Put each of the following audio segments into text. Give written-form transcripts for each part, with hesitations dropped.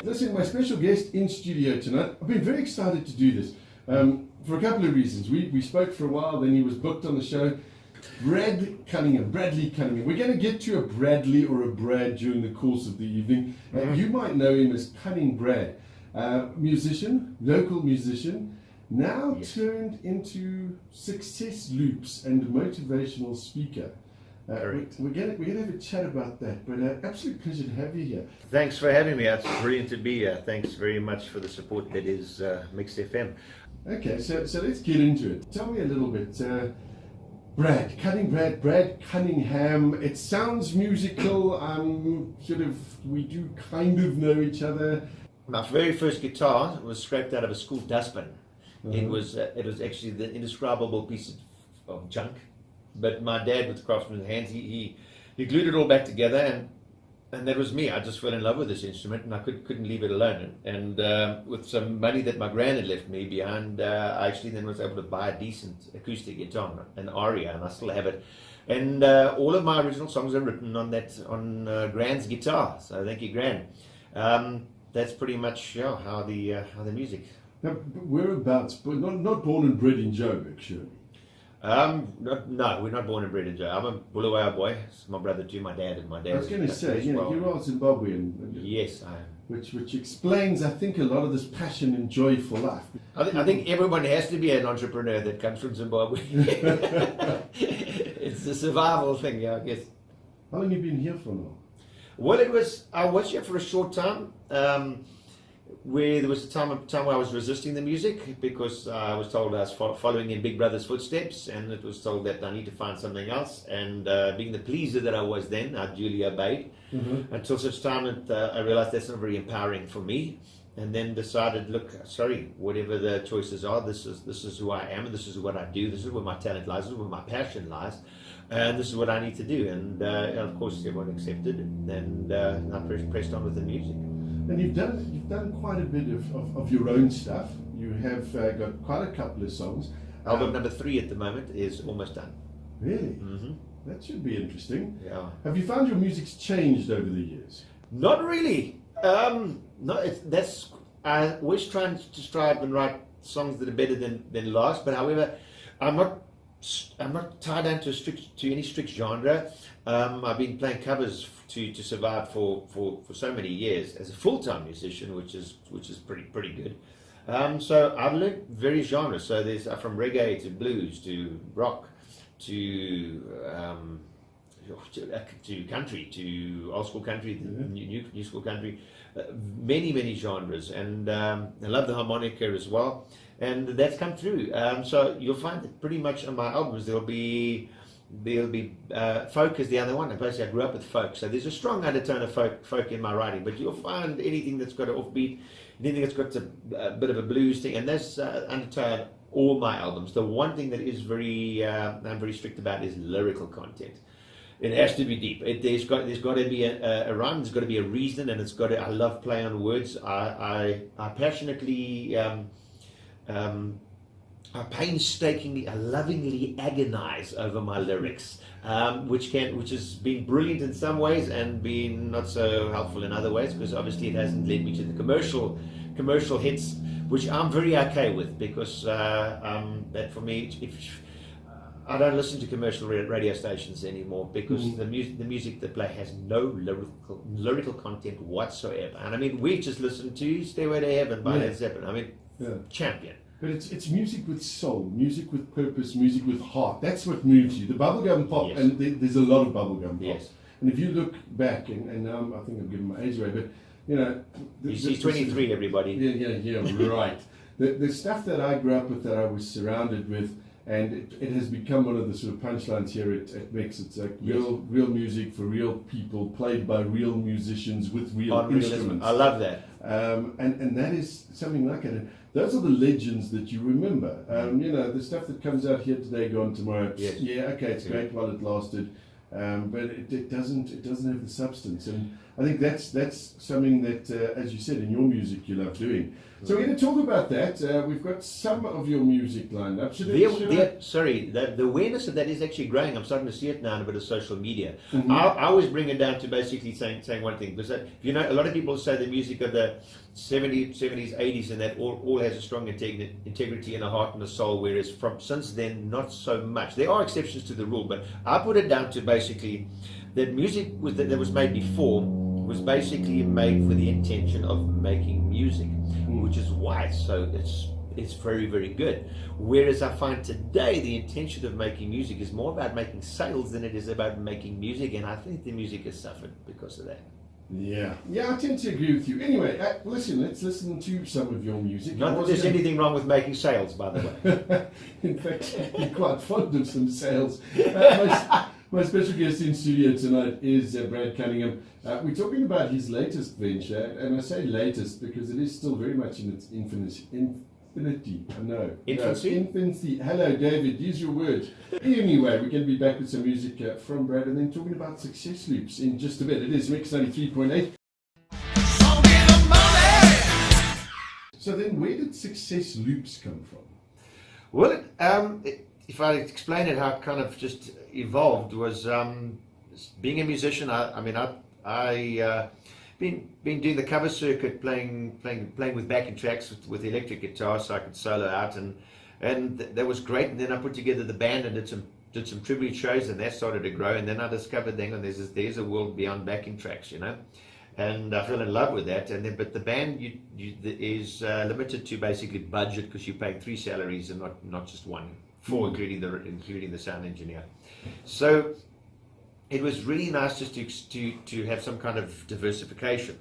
Listen, my special guest in studio tonight, I've been very excited to do this for a couple of reasons. We spoke for a while, then he was booked on the show. Bradley Cunningham. We're going to get to a Bradley or a Brad during the course of the evening. You might know him as Cunning Brad. Musician, local musician, now turned into success loops and motivational speaker. We're going to have a chat about that, but absolute pleasure to have you here. Thanks for having me. It's brilliant to be here. Thanks very much for the support that is Mixed FM. Okay, so let's get into it. Tell me a little bit. Brad Cunningham. It sounds musical. We do kind of know each other. My very first guitar was scraped out of a school dustbin. It was actually the indescribable piece of junk. But my dad, with the craftsman's hands, he glued it all back together, and that was me. I just fell in love with this instrument, and I couldn't leave it alone. And with some money that my gran had left me behind, I actually then was able to buy a decent acoustic guitar, an Aria, and I still have it. And all of my original songs are written on Gran's guitar. So thank you, Gran. That's pretty much how the music. Now, whereabouts? But not born and bred in Joburg, surely. No, we're not born and bred in Joburg. I'm a Bulawayo boy. It's my brother too. My dad I was going to say, you are Zimbabwean. Yes, I am. Which explains, I think, a lot of this passion and joy for life. I think everyone has to be an entrepreneur that comes from Zimbabwe. It's a survival thing, I guess. How long have you been here for now? Well, I was here for a short time. Where there was a time where I was resisting the music because I was told I was following in Big Brother's footsteps, and it was told that I need to find something else. And being the pleaser that I was then, I duly obeyed until such time that I realized that's not very empowering for me. And then decided, whatever the choices are, this is who I am, and this is what I do, this is where my talent lies, this is where my passion lies, and this is what I need to do. And of course, everyone accepted, and I pressed on with the music. And you've done quite a bit of your own stuff. You have got quite a couple of songs. Album number 3 at the moment is almost done. Really? Mm-hmm. That should be interesting. Yeah. Have you found your music's changed over the years? Not really. I always try to strive and write songs that are better than last. But however, I'm not tied down to any strict genre. I've been playing covers to survive for so many years as a full-time musician, which is pretty good. So I've learned various genres. So there's from reggae to blues to rock to country to old school country, new school country, many genres, and I love the harmonica as well, and that's come through. So you'll find that pretty much on my albums there'll be folk is the other one. Basically, I grew up with folk, so there's a strong undertone of folk in my writing. But you'll find anything that's got an offbeat, anything that's got a bit of a blues thing, and that's undertone all my albums. The one thing that is I'm very strict about is lyrical content. It has to be deep. There's got to be a rhyme. There's got to be a reason, and it's got to. I love play on words. I passionately. I painstakingly, I lovingly agonize over my lyrics, which has been brilliant in some ways and been not so helpful in other ways, because obviously it hasn't led me to the commercial hits, which I'm very okay with, because that for me, I don't listen to commercial radio stations anymore, because the music they play has no lyrical content whatsoever. And I mean, we just listened to Stairway to Heaven by Led Zeppelin. I mean, champion. But it's music with soul, music with purpose, music with heart. That's what moves you. The bubblegum pop, and there's a lot of bubblegum pop. Yes. And if you look back, and now I think I'm giving my age away, but you know, he's 23. Everybody. Yeah, right. The stuff that I grew up with, that I was surrounded with, and it has become one of the sort of punchlines here at Mix. It's like real music for real people, played by real musicians with real instruments. I love that. And that is something like it. Those are the legends that you remember. You know, the stuff that comes out here today, gone tomorrow. Yes. Yeah, okay, it's great while it lasted. but it doesn't have the substance. And I think that's something that, as you said, in your music you love doing. So we're going to talk about that. We've got some of your music lined up. The awareness of that is actually growing. I'm starting to see it now in a bit of social media. Mm-hmm. I always bring it down to basically saying one thing, because a lot of people say the music of the 70s, 80s, and that all has a strong integrity and a heart and a soul, whereas since then, not so much. There are exceptions to the rule, but I put it down to basically that music that was made before was basically made for the intention of making music, which is why it's very, very good. Whereas I find today the intention of making music is more about making sales than it is about making music, and I think the music has suffered because of that. Yeah, I tend to agree with you. Anyway, let's listen to some of your music. Not that there's anything wrong with making sales, by the way. In fact, you're quite fond of some sales. My special guest in studio tonight is Brad Cunningham. We're talking about his latest venture, and I say latest because it is still very much in its infancy. Infancy. Hello, David. Use your word. Anyway, we're going to be back with some music from Brad, and then talking about Success Loops in just a bit. It is Mix 93.8. So then, where did Success Loops come from? Well, if I explain it, how it kind of just evolved was being a musician. I been doing the cover circuit, playing with backing tracks with the electric guitar, so I could solo out, and that was great. And then I put together the band and did some tribute shows, and that started to grow. And then I discovered, there's a world beyond backing tracks, and I fell in love with that. And then, but the band is limited to basically budget, because you're paying 3 salaries and not just one, 4 including the sound engineer. So it was really nice just to have some kind of diversification,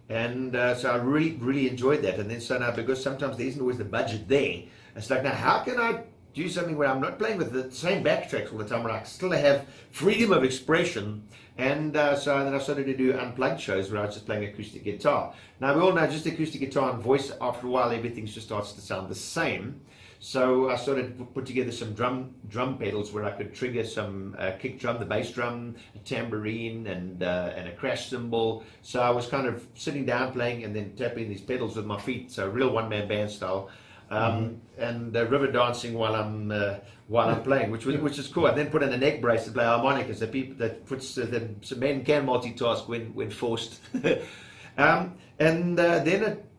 and so I really enjoyed that. And then so now, because sometimes there isn't always the budget there, it's like, now how can I do something where I'm not playing with the same backtracks all the time, where I still have freedom of expression? And so then I started to do unplugged shows where I was just playing acoustic guitar. Now we all know just acoustic guitar and voice, after a while everything just starts to sound the same. So I started to put together some drum pedals where I could trigger some kick drum, the bass drum, a tambourine, and a crash cymbal. So I was kind of sitting down playing and then tapping these pedals with my feet, so real one-man band style, and river dancing while I'm playing, which is cool. I then put in a neck brace to play harmonicas. So men can multitask when forced.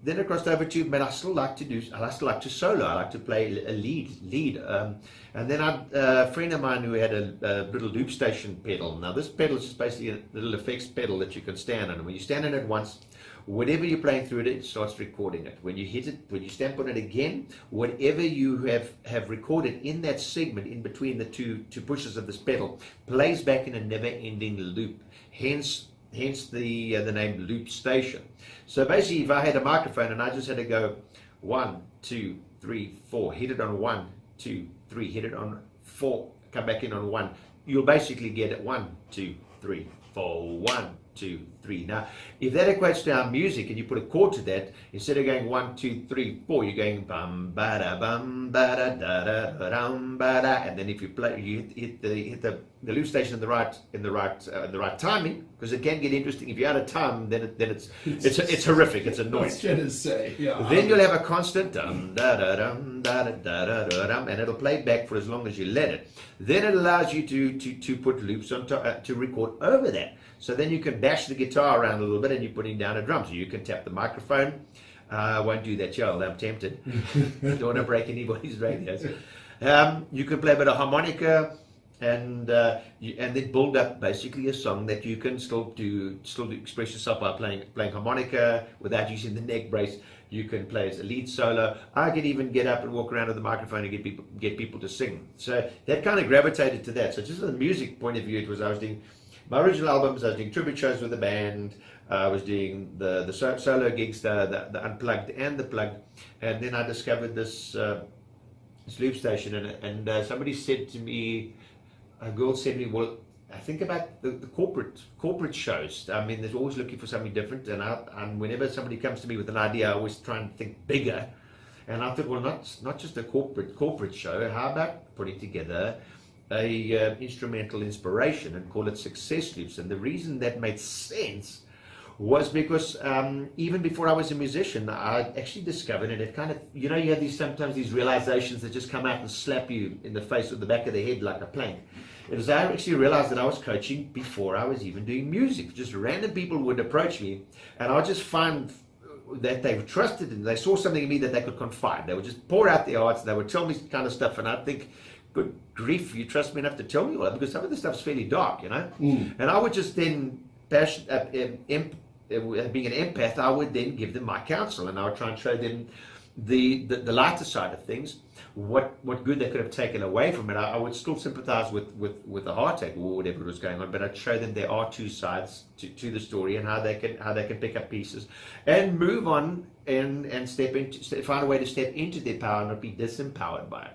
Then it crossed over to, but I still like to solo. I like to play a lead. And then a friend of mine who had a little loop station pedal. Now this pedal is just basically a little effects pedal that you can stand on. And when you stand on it once, whatever you're playing through it starts recording it. When you hit it, when you stamp on it again, whatever you have recorded in that segment in between the two pushes of this pedal plays back in a never-ending loop. Hence the name loop station. So basically, if I had a microphone and I just had to go 1, 2, 3, 4, hit it on 1, 2, 3, hit it on 4, come back in on 1, you'll basically get it 1, 2, 3, 4, 1, 2, 3. Now, if that equates to our music and you put a chord to that, instead of going 1, 2, 3, 4, you're going bum ba da bum ba da da da dum ba da, and then if you play, you hit the loop station in the right timing, because it can get interesting. If you're out of time, then it's horrific. It's annoying. I was going to say, yeah. Then you'll have a constant dum da da dum da da da da dum, and it'll play back for as long as you let it. Then it allows you to put loops on to record over that. So then you can bash the guitar around a little bit, and you're putting down a drum. So you can tap the microphone. I won't do that, Joel. I'm tempted. Don't want to break anybody's radios. You can play a bit of harmonica, and then build up basically a song that you can still express yourself by playing harmonica without using the neck brace. You can play as a lead solo. I could even get up and walk around with the microphone and get people to sing. So that kind of gravitated to that. So just from the music point of view, I was doing my original albums, I was doing tribute shows with the band, I was doing the solo gigs, the unplugged and the plugged, and then I discovered this loop station, and somebody said to me, a girl said to me, well, I think about the corporate shows. I mean, there's always looking for something different, and whenever somebody comes to me with an idea, I always try and think bigger. And I thought, well, not just a corporate show. How about putting together a instrumental inspiration and call it Success Loops. And the reason that made sense was because even before I was a musician, I actually discovered it. It kind of, you know, you have sometimes these realizations that just come out and slap you in the face or the back of the head like a plank. It was I actually realized that I was coaching before I was even doing music. Just random people would approach me, and I would just find that they trusted and they saw something in me that they could confide. They would just pour out their hearts. They would tell me kind of stuff, and I'd think, good grief, you trust me enough to tell me all that, because some of the stuff's fairly dark, you know. And I would just then being an empath, I would then give them my counsel, and I would try and show them the lighter side of things, what good they could have taken away from it. I would still sympathize with the heartache or whatever was going on, but I'd show them there are two sides to the story, and how they can pick up pieces and move on and find a way to step into their power and not be disempowered by it.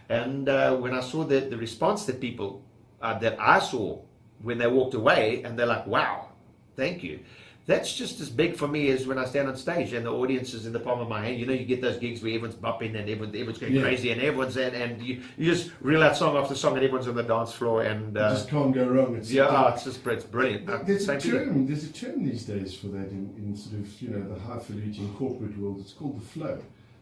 And when I saw the response that people that I saw when they walked away, and they're like, wow, thank you. That's just as big for me as when I stand on stage and the audience is in the palm of my hand. You know, you get those gigs where everyone's bopping and everyone's going crazy, and everyone's and you just reel out song after song and everyone's on the dance floor, and you just can't go wrong. It's brilliant. There's a term these days for that in sort of, you know, the highfalutin corporate world. It's called the flow.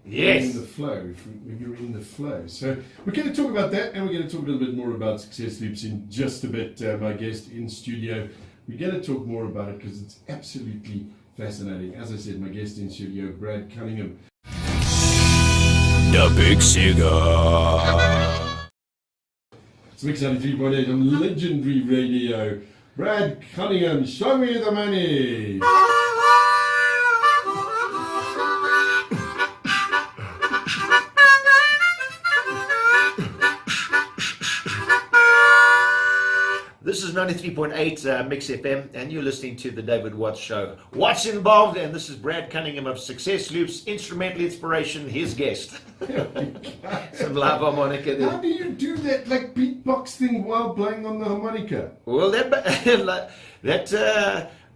Yes. In the flow, when you're in the flow. So we're going to talk about that, and we're going to talk a little bit more about Success Loops in just a bit. My guest in studio, we're going to talk more about it because it's absolutely fascinating. As I said, my guest in studio, Brad Cunningham. The Big Cigar. It's Mix 93.8 on Legendary Radio. Brad Cunningham, show me the money. This is 93.8 Mix FM, and you're listening to the David Watts Show. What's involved? And this is Brad Cunningham of Success Loops, instrumental inspiration, his guest. Some live harmonica there. How do you do that, like beatbox thing while playing on the harmonica? Well,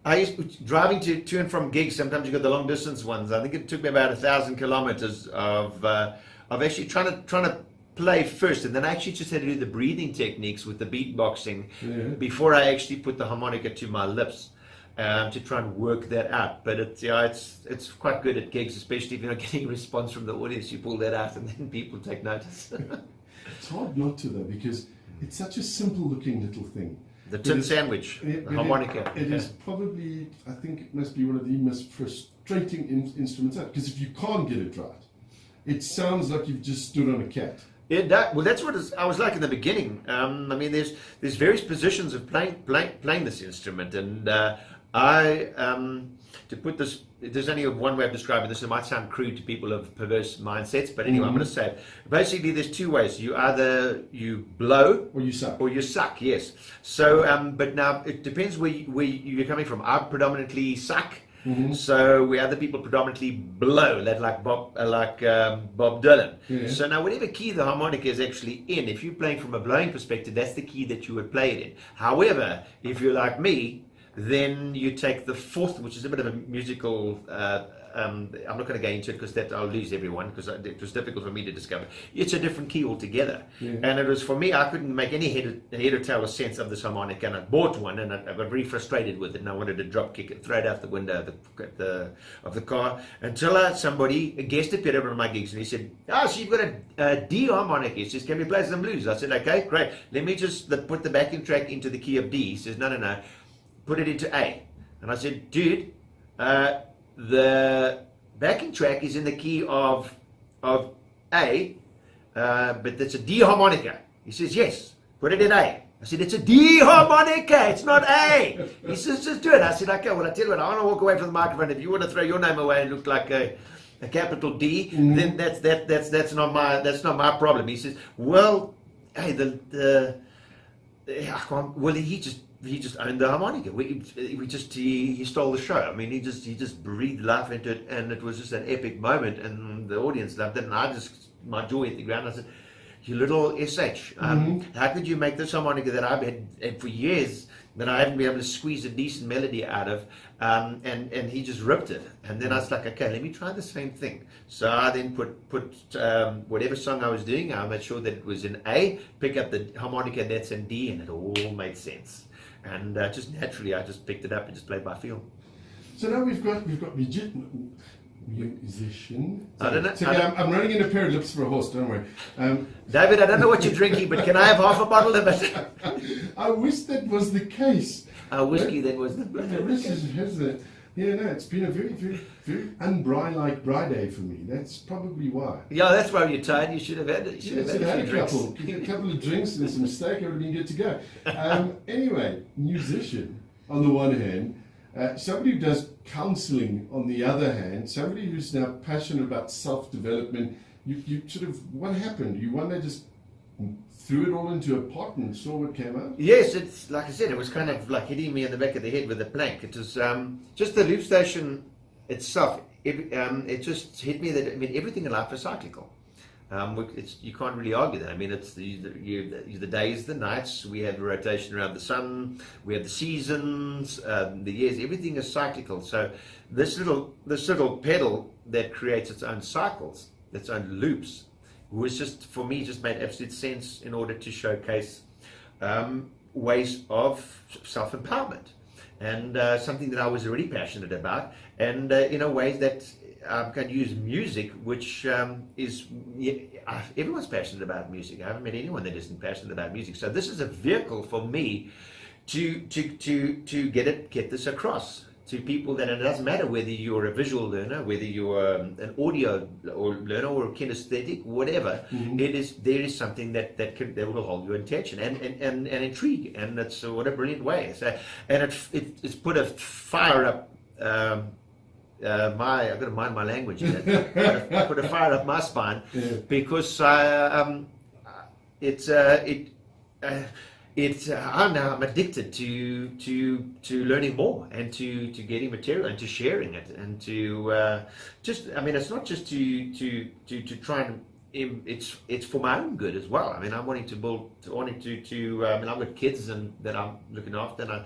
I used driving to and from gigs. Sometimes you got the long distance ones. I think it took me about 1,000 kilometers of actually trying to play first, and then I actually just had to do the breathing techniques with the beatboxing before I actually put the harmonica to my lips to try and work that out. But it's quite good at gigs, especially if you're not getting a response from the audience. You pull that out, and then people take notice. It's hard not to, though, because it's such a simple looking little thing. The tin sandwich, the harmonica. It is probably, I think it must be one of the most frustrating instruments out, because if you can't get it right, it sounds like you've just stood on a cat. Well, that's what I was like in the beginning. I mean, there's various positions of playing this instrument, and to put this, there's only one way of describing this. It might sound crude to people of perverse mindsets, but anyway, I'm going to say it. Basically, there's two ways. You blow Or you suck. Or you suck, yes. So, but now it depends where you're coming from. I predominantly suck. So we other people predominantly blow, that like Bob Dylan. So now whatever key the harmonica is actually in, if you're playing from a blowing perspective, that's the key that you would play it in. However, if you're like me, then you take the fourth, which is a bit of a musical, I'm not going to go into it because that I'll lose everyone, because it was difficult for me to discover. It's a different key altogether. And it was, for me, I couldn't make any head or tail of sense of this harmonica, and I bought one, and I got very frustrated with it, and I wanted to drop kick it, throw it out the window of the car, until somebody, a guest appeared over at my gigs, and he said, so you've got a D harmonica. He says, can we play some blues? I said, okay, great. Let me just put the backing track into the key of D. He says, no, put it into A. And I said, dude, the backing track is in the key of A, but it's a D harmonica. He says, yes, put it in A. I said, it's a D harmonica, it's not A. He says, just do it. I said, okay, well, I tell you what, I want to walk away from the microphone. If you want to throw your name away and look like a capital D, then that's not my problem. He says, well, hey, he just owned the harmonica. He stole the show. I mean, he just breathed life into it, and it was just an epic moment, and the audience loved it, and my jaw hit the ground. I said, you little SH, how could you make this harmonica that I've had for years that I haven't been able to squeeze a decent melody out of, and he just ripped it. And then I was like, okay, let me try the same thing. So I then put whatever song I was doing, I made sure that it was in A, pick up the harmonica that's in D, and it all made sense. And just naturally, I just picked it up and just played by feel. So now we've got musician. I don't know. I'm running in a pair of lips for a horse. Don't worry. David, I don't know what you're drinking, but can I have half a bottle of it? I wish that was the case. Whiskey then was the. Yeah, no, it's been a very, very, very un-Bri-like Bri day for me. That's probably why. Yeah, that's why you're tired. You should have had it. You should have had a few drinks. A couple of drinks and some steak, I would have been good to go. Anyway, musician on the one hand, somebody who does counseling on the other hand, somebody who's now passionate about self-development. You sort of, what happened? You one day just threw it all into a pot and saw what came out? Yes, it's like I said, it was kind of like hitting me in the back of the head with a plank. It was just the loop station itself. It just hit me that, I mean, everything in life is cyclical. You can't really argue that. I mean, it's the days, the nights. We have a rotation around the sun. We have the seasons, the years. Everything is cyclical. So this little pedal that creates its own cycles, its own loops, was just, for me, just made absolute sense in order to showcase ways of self-empowerment, and something that I was already passionate about, and in a way that I can use music, which is, everyone's passionate about music. I haven't met anyone that isn't passionate about music. So this is a vehicle for me to get this across to people, that it doesn't matter whether you're a visual learner, whether you're an audio or learner or a kinesthetic, whatever. Mm-hmm. There is something that will hold your attention and intrigue, and it's what a brilliant way. So, and it's put a fire up. I've got to mind my language here. Put a fire up my spine, yeah. Because I'm addicted to learning more, and to getting material, and to sharing it, and to it's not just to try and it's for my own good as well. I mean, I'm wanting to I've got kids that I'm looking after,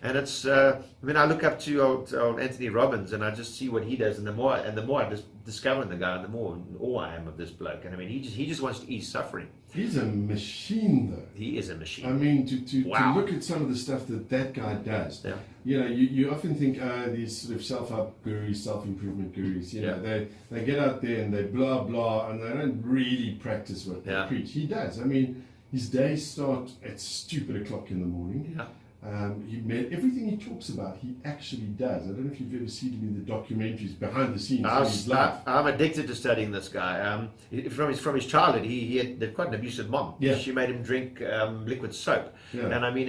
and it's I look up to old Anthony Robbins, and I just see what he does, and the more I just discover the guy, the more in awe I am of this bloke. And I mean, he just wants to ease suffering. He's a machine, though. He is a machine. I mean, to look at some of the stuff that guy does. Yeah. You often think these sort of self-help gurus, self-improvement gurus. They get out there and they blah blah, and they don't really practice what they preach. He does. I mean, his days start at stupid o'clock in the morning. Yeah. Everything he talks about, he actually does. I don't know if you've ever seen him in the documentaries behind the scenes. I'm addicted to studying this guy. From his childhood, he had quite an abusive mom. Yeah. She made him drink liquid soap, and I mean,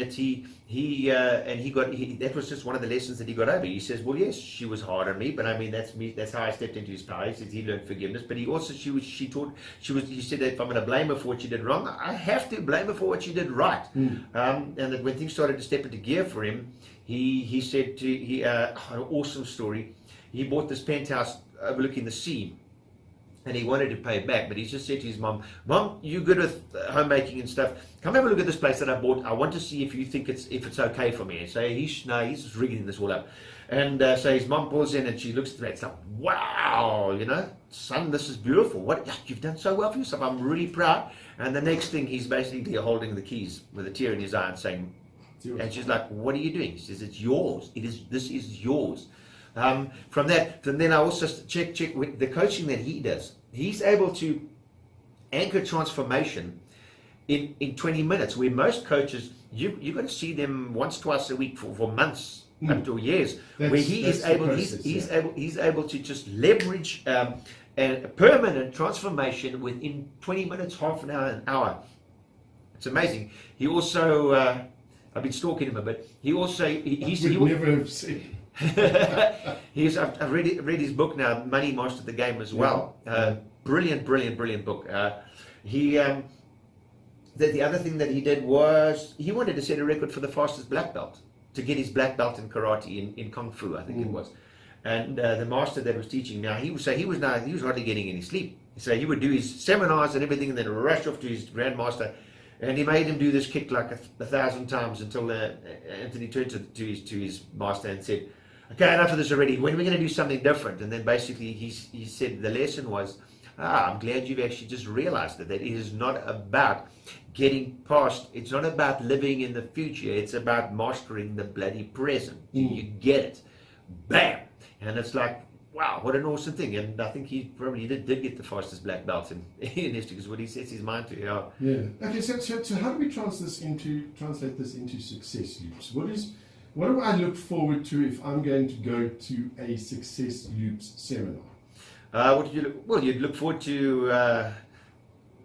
that was just one of the lessons that he got over. He says, well, yes, she was hard on me, but I mean, that's me. That's how I stepped into his power. He said he learned forgiveness, but he said that if I'm going to blame her for what she did wrong, I have to blame her for what she did right. And that when things started to step into gear for him, he said an awesome story. He bought this penthouse overlooking the sea, and he wanted to pay it back, but he just said to his mom, you good with homemaking and stuff, come have a look at this place that I bought. I want to see if you think it's okay for me. And so he's just rigging this all up. And so his mom pulls in, and she looks at the place like, wow, son, this is beautiful. What, you've done so well for yourself. I'm really proud. And the next thing, he's basically holding the keys with a tear in his eye and saying, and she's like, what are you doing? She says, it's yours. This is yours. From then I also check with the coaching that he does. He's able to anchor transformation in 20 minutes, where most coaches, you've got to see them once, twice a week for months, up to years, where he's able to just leverage a permanent transformation within 20 minutes, half an hour, an hour. It's amazing. He also, I've been stalking him a bit. He also, never have seen. I've read his book now, Money Mastered the Game as well. Brilliant book. The other thing that he did was he wanted to set a record for the fastest black belt, to get his black belt in karate, in kung fu, I think it was. And the master that was teaching, now he was hardly getting any sleep. So he would do his seminars and everything, and then rush off to his grandmaster. And he made him do this kick like 1,000 times until Anthony turned to his master and said, okay, enough of this already. When are we going to do something different? And then basically he said the lesson was, I'm glad you've actually just realized that it is not about getting past, it's not about living in the future, it's about mastering the bloody present. You get it. Bam! And it's like, wow, what an awesome thing. And I think he probably did get the fastest black belt in history, because what he sets his mind to. Yeah. Okay, so how do we translate this into success loops? What do I look forward to if I'm going to go to a success loops seminar? You'd look forward to.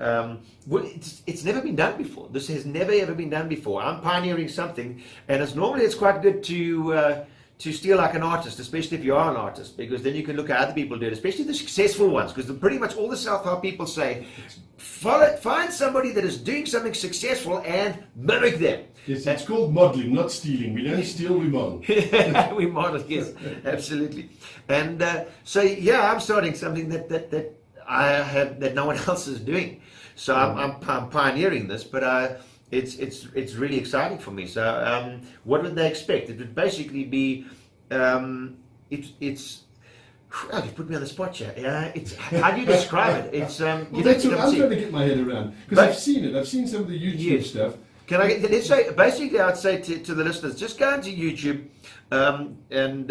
It's never been done before. This has never ever been done before. I'm pioneering something, and it's quite good to steal like an artist, especially if you are an artist, because then you can look at other people do it, especially the successful ones, because pretty much all the self-help people say, find somebody that is doing something successful and mimic them. Yes, it's called modeling, not stealing. We don't steal, we model. We model, yes, absolutely. And so I'm starting something that I have that no one else is doing. So I'm pioneering this, but it's really exciting for me. So what would they expect? It would basically be you put me on the spot here. Yeah, how do you describe it? It's that's what I'm trying to get my head around, because I've seen it. I've seen some of the YouTube stuff. Let's say, basically, I'd say to the listeners, just go into YouTube and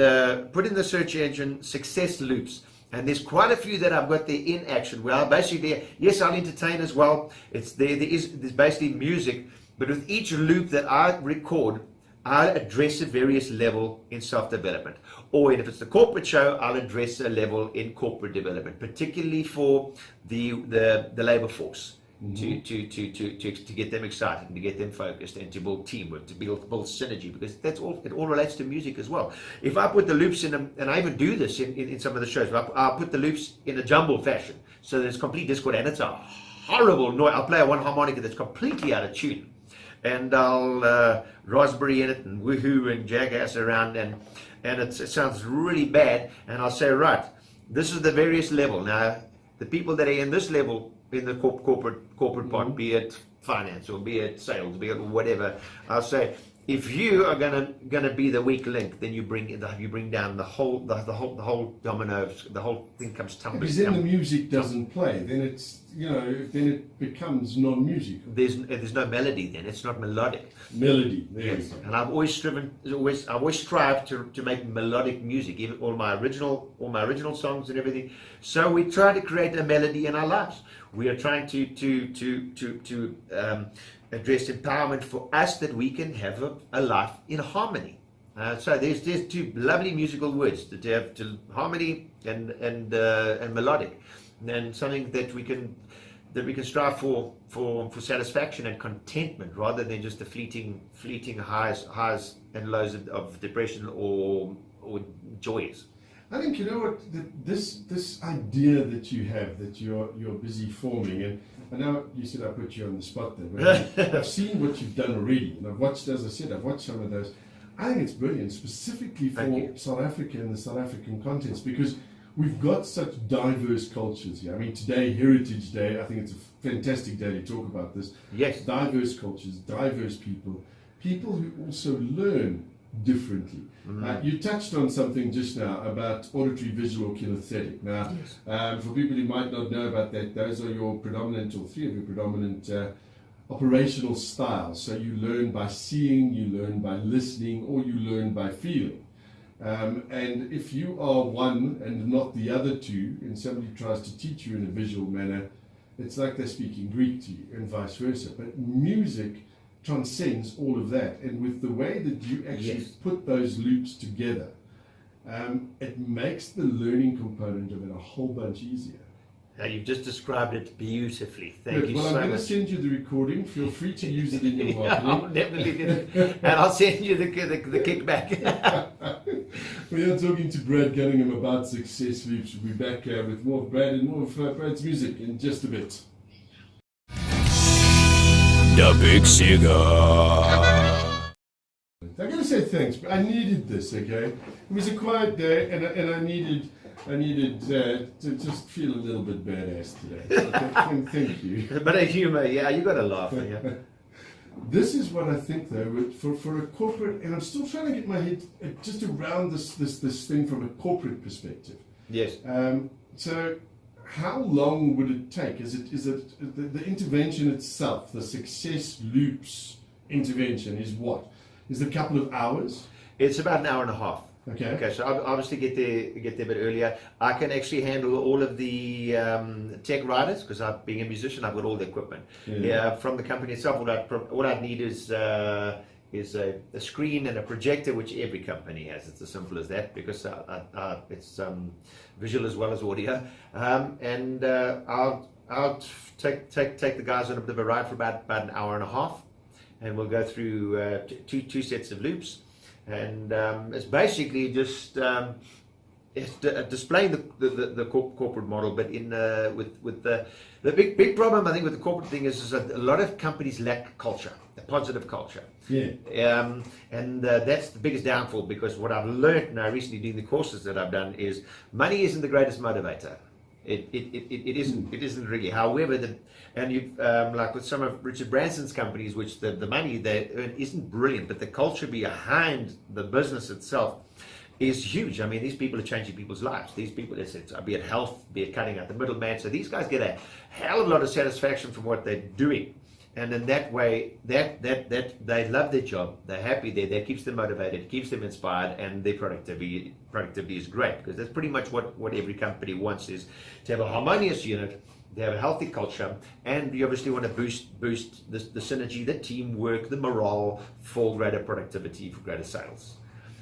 put in the search engine Success Loops. And there's quite a few that I've got there in action. Well, basically, yes, I'll entertain as well. There's basically music, but with each loop that I record, I address a various level in self-development. Or if it's the corporate show, I'll address a level in corporate development, particularly for the labor force. To get them excited and to get them focused and to build teamwork, to build synergy, because it all relates to music as well. If I put the loops in and I even do this in some of the shows, I'll put the loops in a jumbled fashion, so there's complete discord, and it's a horrible noise. I'll play one harmonica that's completely out of tune, and I'll raspberry in it and woohoo and jackass around, and it sounds really bad, and I'll say, right, this is the various level. Now, the people that are in this level, in the corporate part, be it finance or be it sales, be it whatever, I'll say, if you are gonna be the weak link, then you bring down the whole domino, the whole thing comes tumbling. Because then the music doesn't play. Then then it becomes non-musical. There's no melody. Then it's not melodic. Melody. There yes. And I've always strived to make melodic music, even all my original songs and everything. So we try to create a melody in our lives. We are trying to address empowerment for us, that we can have a life in harmony. So there's two lovely musical words, to have harmony and melodic, and something that we can strive for satisfaction and contentment, rather than just the fleeting highs and lows of depression or joys. I think, you know what, this idea that you have, that you're busy forming, and I know you said I put you on the spot there, but I've seen what you've done already, and I've watched some of those. I think it's brilliant, specifically for South Africa and the South African contents, because we've got such diverse cultures here. I mean, today, Heritage Day, I think it's a fantastic day to talk about this. Yes. Diverse cultures, diverse people who also learn differently. You touched on something just now about auditory, visual, kinesthetic. Now, yes. For people who might not know about that, those are your predominant, or three of your predominant operational styles. So you learn by seeing, you learn by listening, or you learn by feeling. And if you are one and not the other two, and somebody tries to teach you in a visual manner, it's like they're speaking Greek to you, and vice versa. But music transcends all of that, and with the way that you actually put those loops together, it makes the learning component of it a whole bunch easier. Now, you've just described it beautifully. Thank you so much. Well, I'm going to send you the recording. Feel free to use it in your marketing. I'll definitely do it. And I'll send you the kickback. We are talking to Brad Cunningham about Success Loops. We'll be back with more of Brad and more of Brad's music in just a bit. The Big Cigar. I'm going to say thanks, but I needed this, okay? It was a quiet day, and I needed to just feel a little bit badass today. So thank you. But a humor, yeah, you got to laugh. Yeah. This is what I think, though, for a corporate, and I'm still trying to get my head just around this thing from a corporate perspective. Yes. So, how long would it take? Is it the intervention itself, the success loops intervention, is what? Is it a couple of hours? It's about an hour and a half. Okay. Okay, so obviously get there a bit earlier. I can actually handle all of the tech riders because being a musician, I've got all the equipment. Yeah. From the company itself, all I'd need is a screen and a projector, which every company has. It's as simple as that because it's visual as well as audio. And I'll take the guys on a bit of a ride for about an hour and a half, and we'll go through two sets of loops. And it's basically just displaying the corporate model, but in with the big problem I think with the corporate thing is that a lot of companies lack culture, a positive culture. Yeah. And that's the biggest downfall, because what I've learned now recently doing the courses that I've done is money isn't the greatest motivator. It isn't really. However, like with some of Richard Branson's companies, which the money they earn isn't brilliant, but the culture behind the business itself is huge. I mean, these people are changing people's lives. These people, be it health, be it cutting out the middleman. So these guys get a hell of a lot of satisfaction from what they're doing. And in that way, that they love their job, they're happy there, that keeps them motivated, keeps them inspired, and their productivity is great, because that's pretty much what every company wants, is to have a harmonious unit, they have a healthy culture, and you obviously want to boost the synergy, the teamwork, the morale for greater productivity, for greater sales.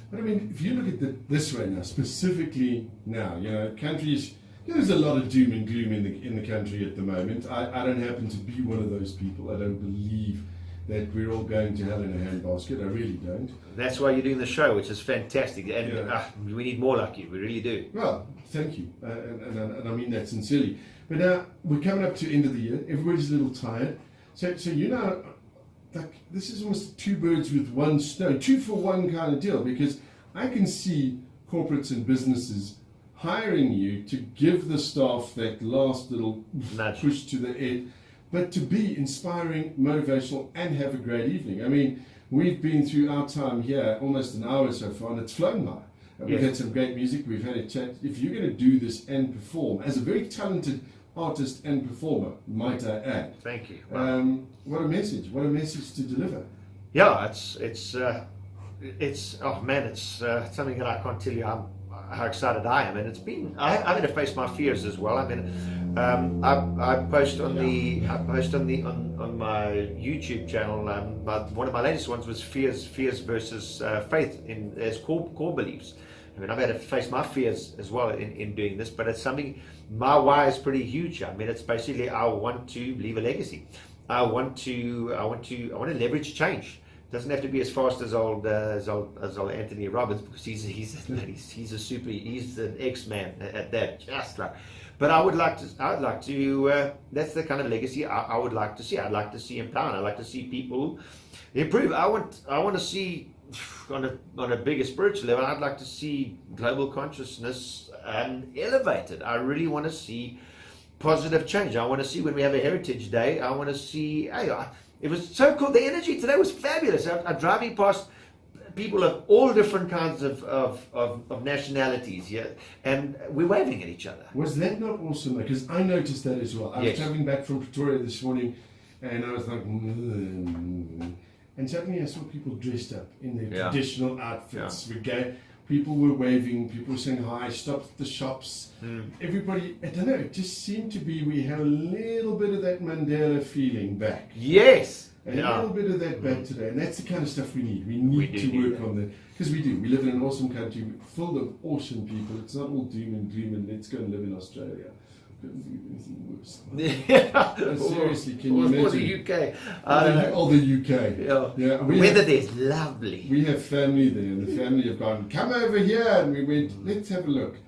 But I mean, if you look at this right now, specifically now, countries. There's a lot of doom and gloom in the country at the moment. I don't happen to be one of those people. I don't believe that we're all going to hell in a handbasket. I really don't. That's why you're doing the show, which is fantastic. And we need more like you. We really do. Well, thank you. And I mean that sincerely. But now we're coming up to the end of the year. Everybody's a little tired. So like this is almost two birds with one stone, 2 for 1 kind of deal, because I can see corporates and businesses hiring you to give the staff that last little nudge, push to the end, but to be inspiring, motivational, and have a great evening. I mean, we've been through our time here almost an hour so far, and it's flown by. We've had some great music, we've had a chat. If you're going to do this and perform, as a very talented artist and performer, might I add. Thank you. Wow. What a message to deliver. Yeah, it's oh man, it's something that I can't tell you how excited I am, and it's been. I've had to face my fears as well. I mean, I post on my YouTube channel. One of my latest ones was fears versus faith as core beliefs. I mean, I've had to face my fears as well in doing this, but it's something. My why is pretty huge. I mean, it's basically I want to leave a legacy. I want to leverage change. Doesn't have to be as fast as old Anthony Robbins, because he's an X-man at that, just like. But I would like to. That's the kind of legacy I would like to see. I'd like to see empowered. I'd like to see people improve. I want to see on a bigger spiritual level. I'd like to see global consciousness elevated. I really want to see positive change. I want to see when we have a Heritage Day. I want to see. It was so cool. The energy today was fabulous. I'm driving past people of all different kinds of nationalities, and we're waving at each other. Was that not awesome? Because I noticed that as well. I was traveling back from Pretoria this morning, and I was like, and suddenly I saw people dressed up in their traditional outfits. People were waving, people were saying hi, stopped at the shops. Everybody, I don't know, it just seemed to be, we had a little bit of that Mandela feeling back. Yes! A little bit of that back today. And that's the kind of stuff we need. We need to work on that. Because we do. We live in an awesome country full of awesome people. It's not all doom and gloom and let's go and live in Australia. Anything worse. Seriously, can you imagine? Or the UK. Or the UK. Yeah. The weather there's lovely. We have family there, and the family have gone, come over here, and we went, let's have a look.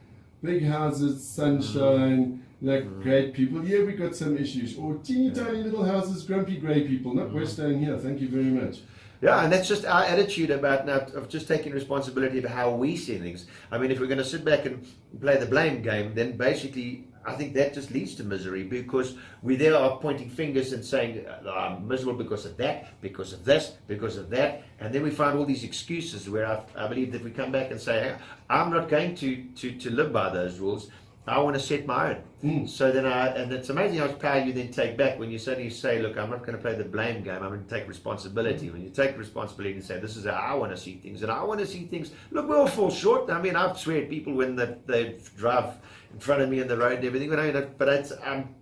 Big houses, sunshine, great people. Yeah, we got some issues. Or teeny tiny little houses, grumpy grey people. Nope, we're staying here. Thank you very much. Yeah, and that's just our attitude of just taking responsibility of how we see things. I mean, if we're going to sit back and play the blame game, then basically I think that just leads to misery, because we there are pointing fingers and saying, I'm miserable because of that, because of this, because of that. And then we find all these excuses where I believe that we come back and say, hey, I'm not going to live by those rules. I want to set my own. So then and it's amazing how much power you then take back when you suddenly say, look, I'm not going to play the blame game. I'm going to take responsibility. When you take responsibility and say, this is how I want to see things, and I want to see things, look, we all fall short. I mean, I've swear at people when they drive in front of me on the road and everything, but it's, I'm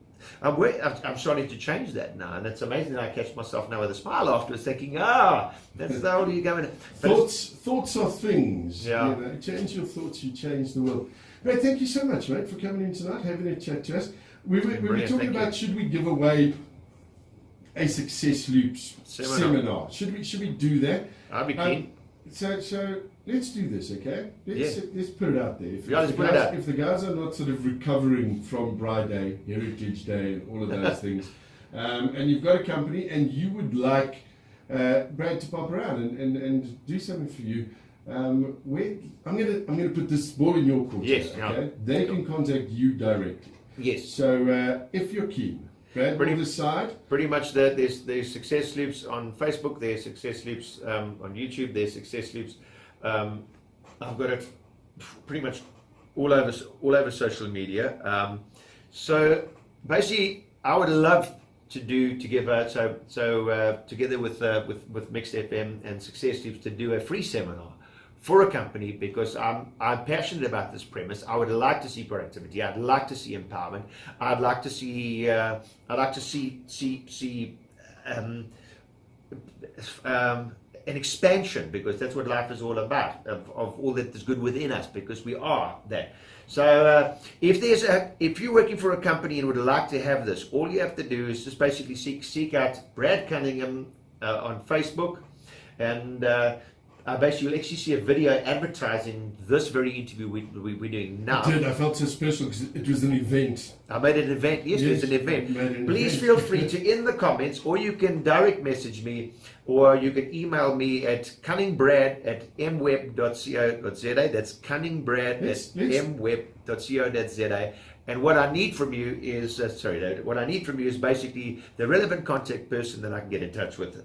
starting to change that now, and it's amazing that I catch myself now with a smile afterwards, thinking, that's the older you go. Thoughts are things. Yeah. You know, change your thoughts, you change the world. Mate, thank you so much, mate, for coming in tonight, having a chat to us. We were talking about should we give away a Success Loops seminar? Should we do that? I'd be keen. So let's do this, okay? Let's put it out there. If the guys are not sort of recovering from Bride Day, Heritage Day, and all of those things, and you've got a company and you would like Brad to pop around and do something for you, I'm gonna put this ball in your court. Yes. Okay? Yeah. They can contact you directly. Yes. So if you're keen, Brad will decide. Pretty much there's Success Loops on Facebook, there's Success Loops on YouTube, there's Success Loops. I've got it pretty much all over social media. So basically, I would love to give together with Mixed FM and Success Loops to do a free seminar for a company, because I'm passionate about this premise. I would like to see productivity. I'd like to see empowerment. I'd like to see an expansion, because that's what life is all about, of all that is good within us, because we are that. So if you're working for a company and would like to have this, all you have to do is just basically seek out Brad Cunningham on Facebook, and basically you'll actually see a video advertising this very interview we're doing now. I felt so special because it was an event. I made an event. Yes, it's an event. Please feel free to, in the comments, or you can direct message me, or you can email me at cunningbrad@mweb.co.za. That's cunningbrad@mweb.co.za. And what I need from you is, David, what I need from you is basically the relevant contact person that I can get in touch with,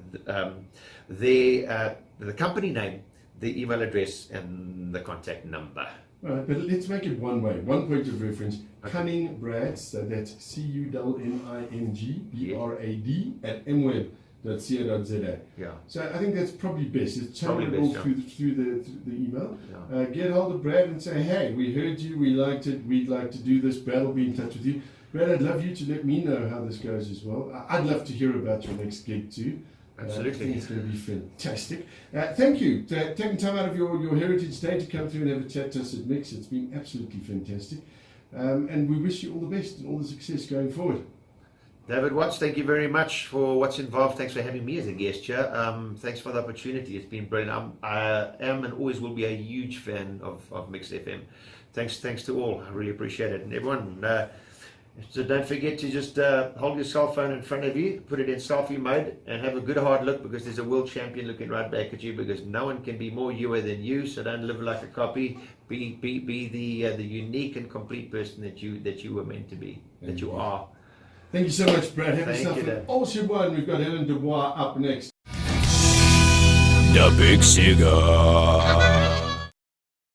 the company name, the email address, and the contact number. All right, but let's make it one way, one point of reference. Okay. Cunning Brad, so that's CUNNINGBRAD @mweb.co.za. Yeah. So I think that's probably best. It's channel it all through the email. Yeah. Get hold of Brad and say, hey, we heard you, we liked it, we'd like to do this. Brad will be in touch with you. Brad, I'd love you to let me know how this goes as well. I'd love to hear about your next gig too. Absolutely. I think it's going to be fantastic. Thank you for taking time out of your Heritage Day to come through and have a chat to us at Mix. It's been absolutely fantastic. And we wish you all the best and all the success going forward. David Watts, thank you very much for what's involved. Thanks for having me as a guest here. Thanks for the opportunity. It's been brilliant. I am and always will be a huge fan of Mix FM. Thanks to all. I really appreciate it. And everyone, so don't forget to just hold your cell phone in front of you, put it in selfie mode, and have a good hard look, because there's a world champion looking right back at you, because no one can be more you than you. So don't live like a copy. Be the unique and complete person that you were meant to be, that you are. Thank you so much, Brad. Have yourself an awesome one. We've got Helen Dubois up next. The Big Cigar.